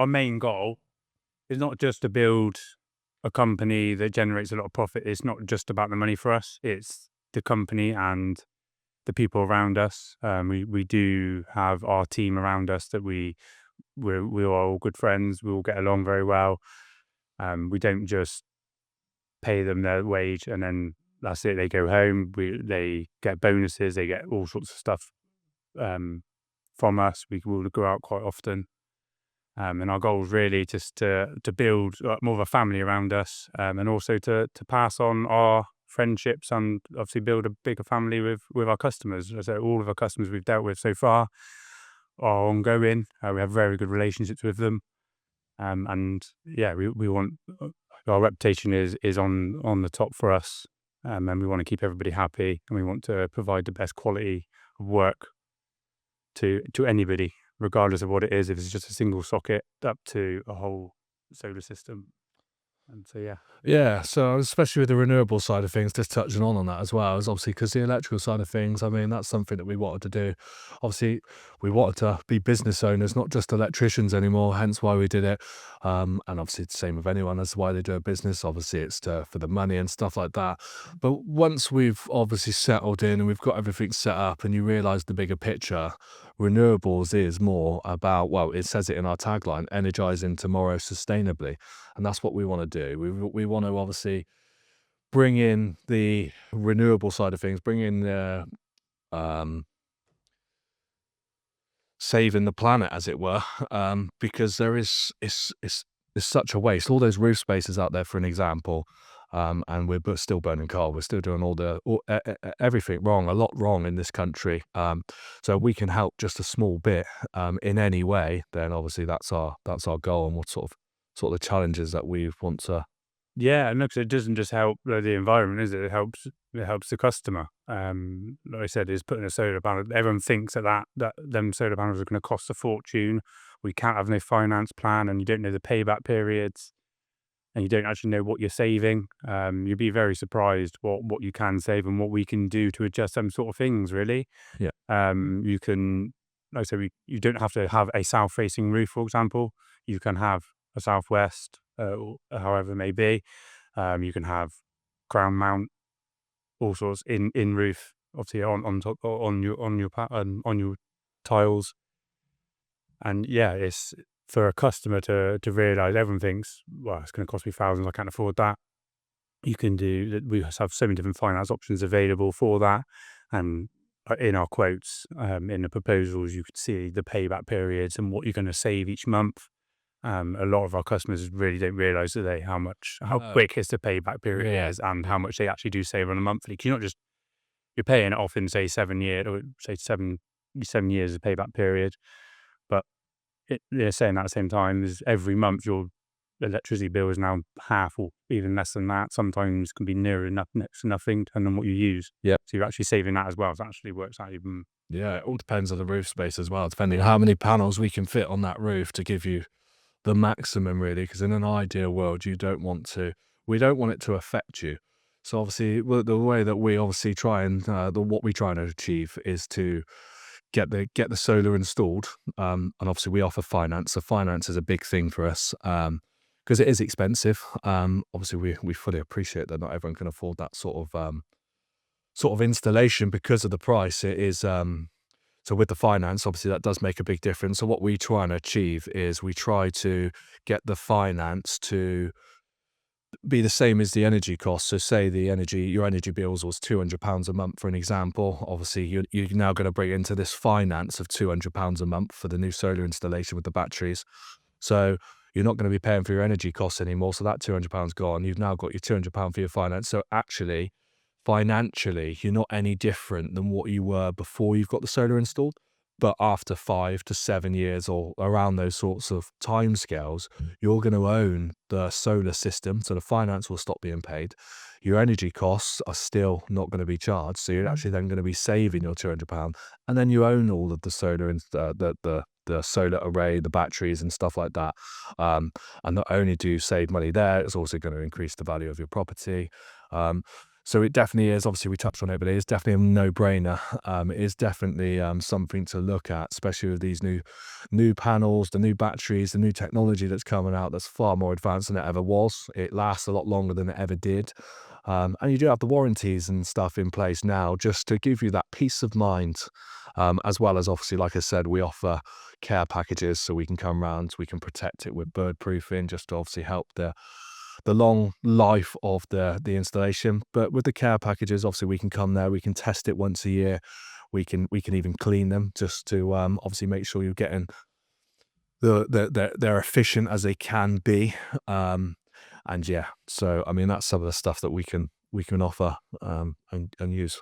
our main goal is not just to build a company that generates a lot of profit. It's not just about the money for us. It's the company and the people around us. We do have our team around us that we are all good friends. We all get along very well. We don't just pay them their wage and then that's it. They go home. They get bonuses. They get all sorts of stuff from us. We will go out quite often. And our goal is really just to build more of a family around us, and also to pass on our friendships and obviously build a bigger family with our customers. So all of our customers we've dealt with so far are ongoing. We have very good relationships with them, and yeah, we want our reputation is on the top for us, and we want to keep everybody happy, and we want to provide the best quality of work to anybody, regardless of what it is, if it's just a single socket up to a whole solar system. And so, yeah. Yeah, so especially with the renewable side of things, just touching on that as well, is obviously because the electrical side of things, I mean, that's something that we wanted to do. Obviously, we wanted to be business owners, not just electricians anymore, hence why we did it. And obviously, it's the same with anyone as to why they do a business. Obviously, it's for the money and stuff like that. But once we've obviously settled in and we've got everything set up and you realise the bigger picture, renewables is more about, well, it says it in our tagline, energising tomorrow sustainably. And that's what we want to do. We want to obviously bring in the renewable side of things, bring in the saving the planet, as it were, because it's such a waste. All those roof spaces out there, for an example, and we're still burning coal. We're still doing everything wrong, a lot wrong in this country. So we can help just a small bit in any way. Then obviously that's our goal, and what sort of the challenges that we want to. Yeah, and look, it doesn't just help the environment, is it? It helps the customer. Like I said, is putting a solar panel. Everyone thinks that them solar panels are going to cost a fortune. We can't have no finance plan, and you don't know the payback periods, and you don't actually know what you're saving. You'd be very surprised what you can save and what we can do to adjust them sort of things. Really, Yeah. You can, like I said, you don't have to have a south-facing roof, for example. You can have a southwest, or however it may be. You can have ground mount, all sorts in roof, obviously on top on your tiles. And yeah, it's for a customer to realise. Everyone thinks, well, it's going to cost me thousands. I can't afford that. You can do that. We have so many different finance options available for that, and in our quotes, in the proposals, you could see the payback periods and what you're going to save each month. A lot of our customers really don't realise today how quick is the payback period is, and how much they actually do save on a monthly. 'Cause you're paying it off in say 7 years, or say 7 years of payback period, but they're saying at the same time is every month your electricity bill is now half or even less than that. Sometimes can be next to nothing, depending on what you use. Yeah. So you're actually saving that as well. So it actually works out even. Yeah, it all depends on the roof space as well, depending on how many panels we can fit on that roof to give you the maximum, really. Because in an ideal world, we don't want it to affect you. So obviously, the way that we obviously try and what we try to achieve is to get the solar installed, and obviously we offer finance. So finance is a big thing for us, because it is expensive. Obviously we fully appreciate that not everyone can afford that sort of installation because of the price. It is. So with the finance, obviously that does make a big difference. So what we try and achieve is we try to get the finance to be the same as the energy cost. So say your energy bills was £200 a month, for an example. Obviously you're now going to bring into this finance of £200 a month for the new solar installation with the batteries. So you're not going to be paying for your energy costs anymore. So that £200 gone. You've now got your £200 for your finance. So actually, financially, you're not any different than what you were before you've got the solar installed. But after 5 to 7 years or around those sorts of timescales, you're going to own the solar system. So the finance will stop being paid. Your energy costs are still not going to be charged. So you're actually then going to be saving your £200. And then you own all of the solar and the solar array, the batteries and stuff like that. And not only do you save money there, it's also going to increase the value of your property. So it definitely is. Obviously, we touched on it, but it is definitely a no-brainer. It is definitely something to look at, especially with these new panels, the new batteries, the new technology that's coming out. That's far more advanced than it ever was. It lasts a lot longer than it ever did, and you do have the warranties and stuff in place now, just to give you that peace of mind. As well as obviously, like I said, we offer care packages, so we can come round, we can protect it with bird proofing, just to obviously help the long life of the installation. But with the care packages, obviously we can come there, we can test it once a year. We can even clean them, just to obviously make sure you're getting they're efficient as they can be. And yeah, so I mean that's some of the stuff that we can offer and use.